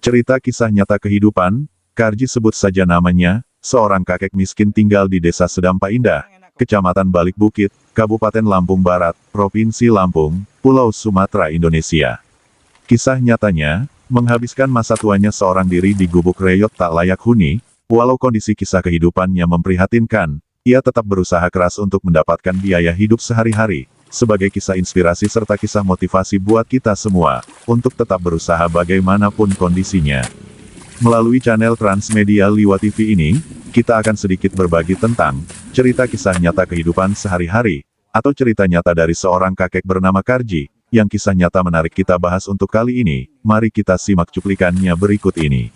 Cerita kisah nyata kehidupan, Karji sebut saja namanya, seorang kakek miskin tinggal di desa Sedampa Indah, Kecamatan Balik Bukit, Kabupaten Lampung Barat, Provinsi Lampung, Pulau Sumatera, Indonesia. Kisah nyatanya, menghabiskan masa tuanya seorang diri di gubuk reyot tak layak huni, walau kondisi kisah kehidupannya memprihatinkan, ia tetap berusaha keras untuk mendapatkan biaya hidup sehari-hari. Sebagai kisah inspirasi serta kisah motivasi buat kita semua, untuk tetap berusaha bagaimanapun kondisinya. Melalui channel Transmedia Liwa TV ini, kita akan sedikit berbagi tentang cerita kisah nyata kehidupan sehari-hari, atau cerita nyata dari seorang kakek bernama Karji, yang kisah nyata menarik kita bahas untuk kali ini. Mari kita simak cuplikannya berikut ini.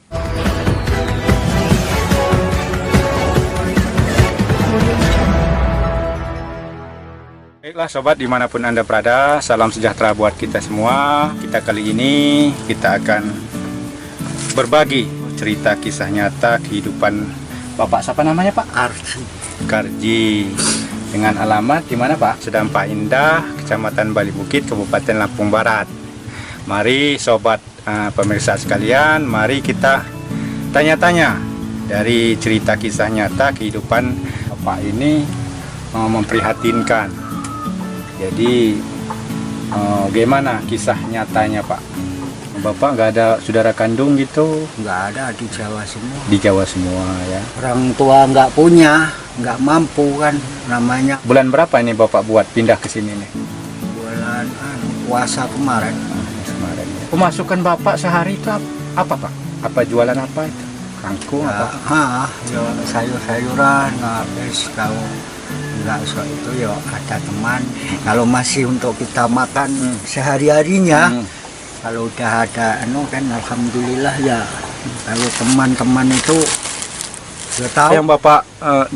Baiklah sobat, dimanapun Anda berada, salam sejahtera buat kita semua. Kita kali ini akan berbagi cerita kisah nyata kehidupan Bapak siapa namanya Pak? Karji. Dengan alamat di mana Pak? Sedampa Indah, Kecamatan Balik Bukit, Kabupaten Lampung Barat. Mari sobat pemirsa sekalian, mari kita tanya-tanya dari cerita kisah nyata kehidupan Bapak ini memprihatinkan. Jadi gimana kisah nyatanya Pak? Bapak nggak ada saudara kandung gitu? Nggak ada, di Jawa semua. Di Jawa semua ya. Orang tua nggak punya, nggak mampu kan namanya. Bulan berapa ini Bapak buat pindah ke sini nih? Bulan puasa kemarin. Kemarin ya. Pemasukan Bapak sehari itu apa Pak? Apa jualan apa itu? Kangkung Ya, apa? sayur-sayuran habis kalau nggak soal itu ya ada teman. Kalau masih untuk kita makan sehari-harinya, kalau udah ada kan alhamdulillah ya. Kalau teman-teman itu udah tahu. Yang Bapak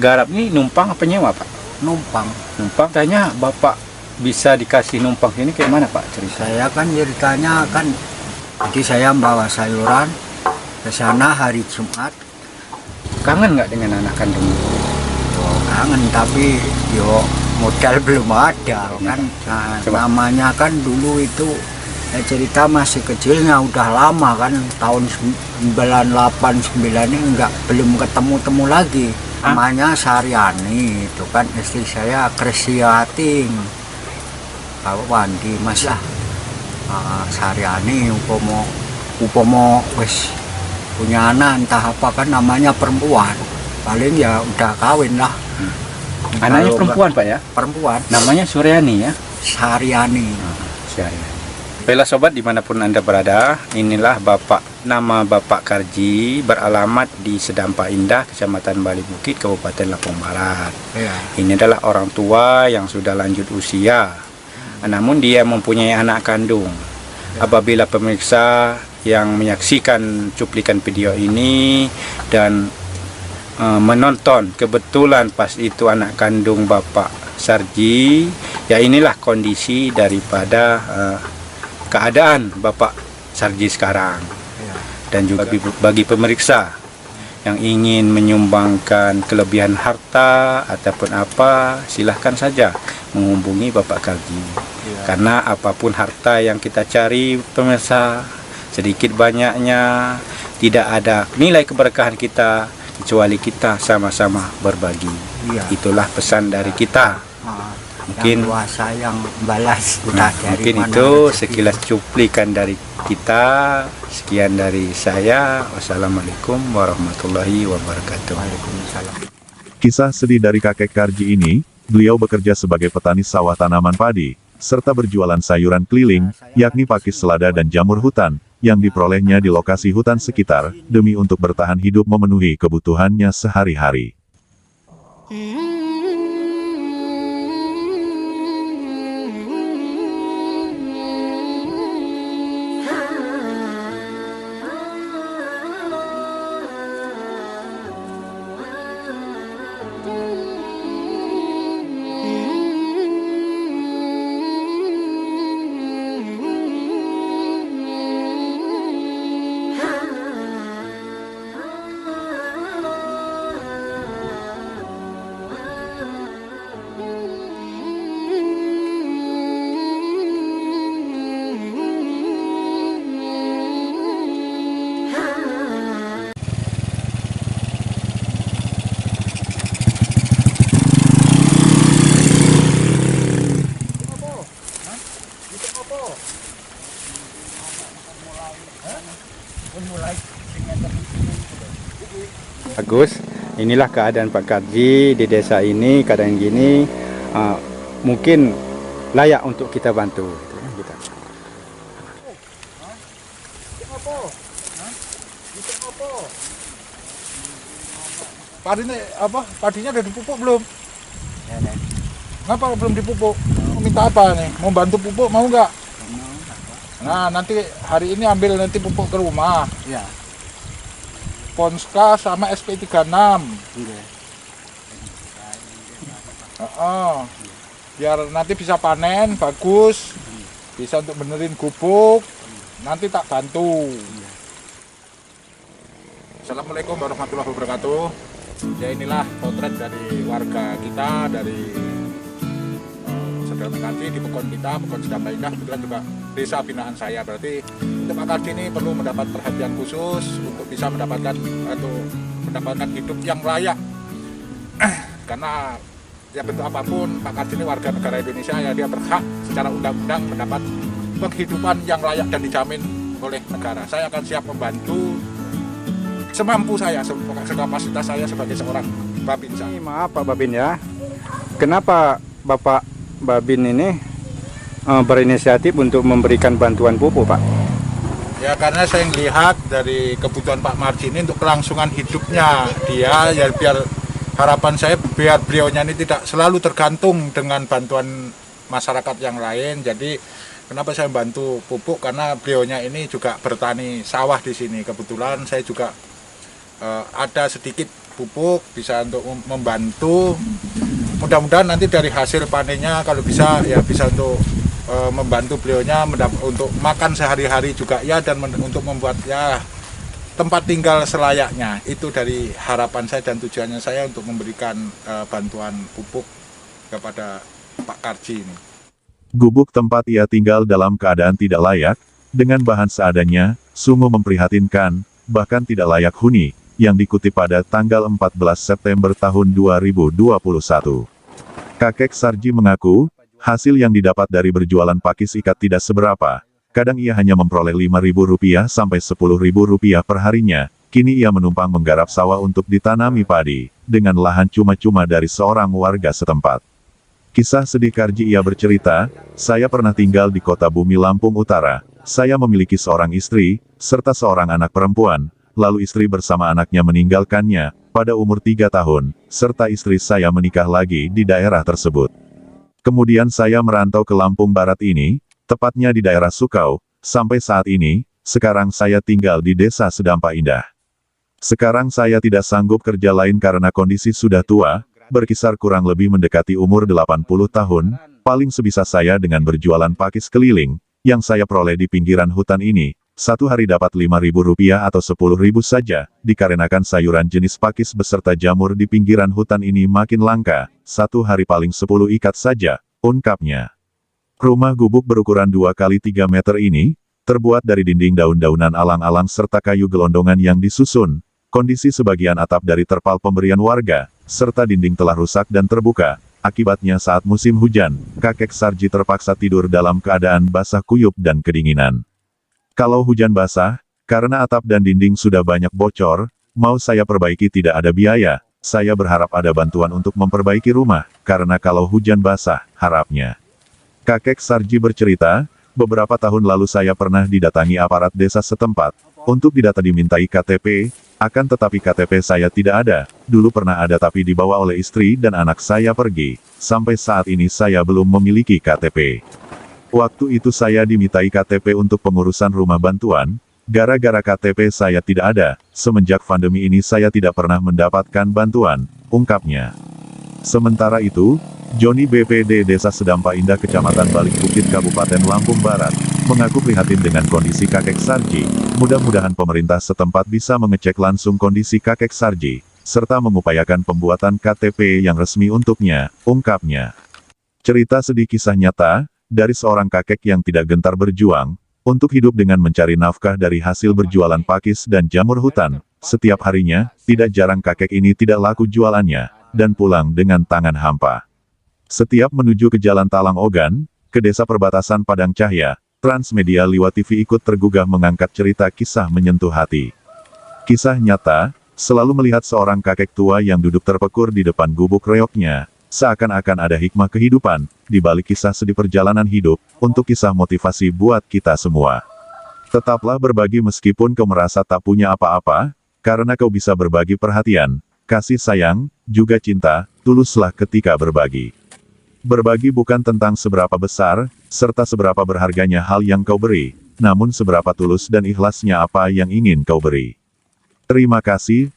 garap ini numpang apa nyewa Pak? Numpang. Numpang. Tanya Bapak bisa dikasih numpang sini kayak mana Pak cerita? Saya kan ceritanya kan, jadi saya bawa sayuran ke sana hari Jumat. Kangen nggak dengan anak kandung? Kangen, tapi yo modal belum ada kan. Nah, namanya kan dulu itu cerita masih kecilnya udah lama kan, tahun 98-9 ini belum ketemu lagi. Namanya Saryani, itu kan istri saya Kresiating kawan di masa Saryani upomo wis punya anak entah apa kan, namanya perempuan, paling ya udah kawin lah. Anaknya perempuan Pak ya? Perempuan. Namanya Suryani ya? Saryani. Suryani. Baiklah sobat, dimanapun Anda berada, inilah nama Bapak Karji, beralamat di Sedampa Indah, Kecamatan Balik Bukit, Kabupaten Lampung Barat. Ya. Ini adalah orang tua yang sudah lanjut usia, namun dia mempunyai anak kandung. Apabila pemirsa yang menyaksikan cuplikan video ini dan menonton, kebetulan pas itu anak kandung Bapak Sarji, ya inilah kondisi daripada keadaan Bapak Sarji sekarang. Dan juga bagi pemeriksa yang ingin menyumbangkan kelebihan harta ataupun apa, silahkan saja menghubungi Bapak Karji. Karena apapun harta yang kita cari pemirsa, sedikit banyaknya, tidak ada nilai keberkahan kita kecuali kita sama-sama berbagi. Iya. Itulah pesan dari kita. Mungkin- yang kuasa yang balas udah dari Mungkin mana itu rezeki. sekilas cuplikan dari kita. Sekian dari saya. Wassalamualaikum warahmatullahi wabarakatuh. Waalaikumsalam. Kisah sedih dari kakek Karji ini, beliau bekerja sebagai petani sawah tanaman padi, serta berjualan sayuran keliling, yakni pakis selada dan jamur hutan, yang diperolehnya di lokasi hutan sekitar, demi untuk bertahan hidup memenuhi kebutuhannya sehari-hari. Bagus, inilah keadaan Pak Karji di desa ini. Keadaan gini mungkin layak untuk kita bantu. Gitu kan, kita. Padinya apa? Padinya udah dipupuk belum? Kenapa belum dipupuk? Mau minta apa nih? Mau bantu pupuk mau nggak? Nah nanti hari ini ambil nanti pupuk ke rumah. Ya. Ponska sama SP36. Iya. Biar nanti bisa panen bagus, bisa untuk benerin gubuk. Nanti tak bantu. Assalamualaikum warahmatullahi wabarakatuh. Ya inilah potret dari warga kita dari Saudara Karji di Pekon kita, Pekon Sedampai Indah, kebetulan juga desa binaan saya. Berarti untuk Pak Karji ini perlu mendapat perhatian khusus untuk bisa mendapatkan hidup yang layak. Karena ya bentuk apapun Pak Karji ini warga negara Indonesia, ya dia berhak secara undang-undang mendapat penghidupan yang layak dan dijamin oleh negara. Saya akan siap membantu semampu saya, sekapasitas saya sebagai seorang babinsa. Maaf Pak Babin ya, kenapa Bapak Babin ini berinisiatif untuk memberikan bantuan pupuk Pak? Ya karena saya melihat dari kebutuhan Pak Marji ini untuk kelangsungan hidupnya dia, ya biar harapan saya biar beliaunya ini tidak selalu tergantung dengan bantuan masyarakat yang lain. Jadi kenapa saya bantu pupuk, karena beliaunya ini juga bertani sawah di sini. Kebetulan saya juga ada sedikit pupuk bisa untuk membantu. Mudah-mudahan nanti dari hasil panennya kalau bisa ya bisa untuk membantu beliaunya untuk makan sehari-hari juga ya, dan untuk membuat ya tempat tinggal selayaknya. Itu dari harapan saya dan tujuannya saya untuk memberikan bantuan pupuk kepada Pak Karji ini. Gubuk tempat ia tinggal dalam keadaan tidak layak, dengan bahan seadanya, sungguh memprihatinkan, bahkan tidak layak huni, yang dikutip pada tanggal 14 September tahun 2021. Kakek Sarji mengaku, hasil yang didapat dari berjualan pakis ikat tidak seberapa. Kadang ia hanya memperoleh Rp5.000 sampai Rp10.000 per harinya. Kini ia menumpang menggarap sawah untuk ditanami padi, dengan lahan cuma-cuma dari seorang warga setempat. Kisah sedih Karji ia bercerita, saya pernah tinggal di kota Bumi Lampung Utara. Saya memiliki seorang istri, serta seorang anak perempuan. Lalu istri bersama anaknya meninggalkannya, pada umur 3 tahun, serta istri saya menikah lagi di daerah tersebut. Kemudian saya merantau ke Lampung Barat ini, tepatnya di daerah Sukau, sampai saat ini, sekarang saya tinggal di desa Sedampai Indah. Sekarang saya tidak sanggup kerja lain karena kondisi sudah tua, berkisar kurang lebih mendekati umur 80 tahun, paling sebisa saya dengan berjualan pakis keliling, yang saya peroleh di pinggiran hutan ini. Satu hari dapat Rp5.000 atau Rp10.000 saja, dikarenakan sayuran jenis pakis beserta jamur di pinggiran hutan ini makin langka, satu hari paling 10 ikat saja, ungkapnya. Rumah gubuk berukuran 2 kali 3 meter ini, terbuat dari dinding daun-daunan alang-alang serta kayu gelondongan yang disusun, kondisi sebagian atap dari terpal pemberian warga, serta dinding telah rusak dan terbuka. Akibatnya saat musim hujan, kakek Sarji terpaksa tidur dalam keadaan basah kuyup dan kedinginan. Kalau hujan basah, karena atap dan dinding sudah banyak bocor, mau saya perbaiki tidak ada biaya. Saya berharap ada bantuan untuk memperbaiki rumah, karena kalau hujan basah, harapnya. Kakek Sarji bercerita, beberapa tahun lalu saya pernah didatangi aparat desa setempat, untuk didata dimintai KTP, akan tetapi KTP saya tidak ada. Dulu pernah ada tapi dibawa oleh istri dan anak saya pergi. Sampai saat ini saya belum memiliki KTP. Waktu itu saya dimintai KTP untuk pengurusan rumah bantuan. Gara-gara KTP saya tidak ada, semenjak pandemi ini saya tidak pernah mendapatkan bantuan, ungkapnya. Sementara itu, Joni BPD Desa Sedampa Indah Kecamatan Balik Bukit Kabupaten Lampung Barat, mengaku prihatin dengan kondisi kakek Sarji. Mudah-mudahan pemerintah setempat bisa mengecek langsung kondisi kakek Sarji, serta mengupayakan pembuatan KTP yang resmi untuknya, ungkapnya. Cerita sedih kisah nyata, dari seorang kakek yang tidak gentar berjuang, untuk hidup dengan mencari nafkah dari hasil berjualan pakis dan jamur hutan. Setiap harinya, tidak jarang kakek ini tidak laku jualannya, dan pulang dengan tangan hampa. Setiap menuju ke Jalan Talang Ogan, ke desa perbatasan Padang Cahya, Transmedia Liwa TV ikut tergugah mengangkat cerita kisah menyentuh hati. Kisah nyata, selalu melihat seorang kakek tua yang duduk terpekur di depan gubuk reoknya, seakan-akan ada hikmah kehidupan, di balik kisah sedih perjalanan hidup, untuk kisah motivasi buat kita semua. Tetaplah berbagi meskipun kau merasa tak punya apa-apa, karena kau bisa berbagi perhatian, kasih sayang, juga cinta, tuluslah ketika berbagi. Berbagi bukan tentang seberapa besar, serta seberapa berharganya hal yang kau beri, namun seberapa tulus dan ikhlasnya apa yang ingin kau beri. Terima kasih.